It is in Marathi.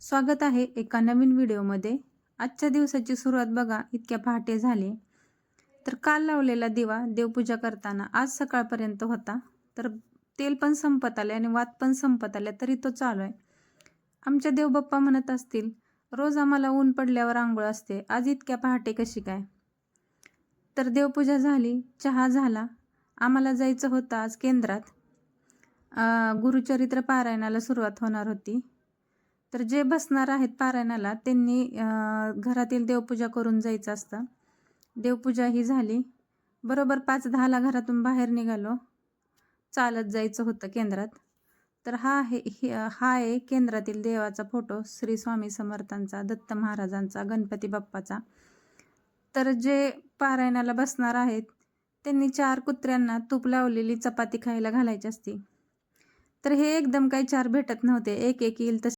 स्वागत आहे एका नवीन व्हिडिओमध्ये। आजच्या दिवसाची सुरुवात बघा इतक्या पहाटे झाली। तर काल लावलेला दिवा देवपूजा करताना आज सकाळपर्यंत होता, तर तेल पण संपत आले आणि वात पण संपत आले तरी तो चालू आहे। आमच्या देवबाप्पा म्हणत असतील, रोज आम्हाला ऊन पडल्यावर आंघोळ असते, आज इतक्या पहाटे कशी काय? तर देवपूजा झाली, चहा झाला, आम्हाला जायचं होतं आज केंद्रात। गुरुचरित्र पारायणाला सुरुवात होणार होती। तर जे बसणार आहेत पारायणाला त्यांनी घरातील देवपूजा करून जायचं असतं। देवपूजा ही झाली, बरोबर 5:10ला घरातून बाहेर निघालो, चालत जायचं होतं केंद्रात। तर हा आहे केंद्रातील देवाचा फोटो, श्री स्वामी समर्थांचा, दत्त महाराजांचा, गणपती बाप्पाचा। तर जे पारायणाला बसणार आहेत त्यांनी 4 कुत्र्यांना तूप लावलेली चपाती खायला घालायची असते। तर हे एकदम काही 4 भेटत नव्हते, एक एक येईल तसे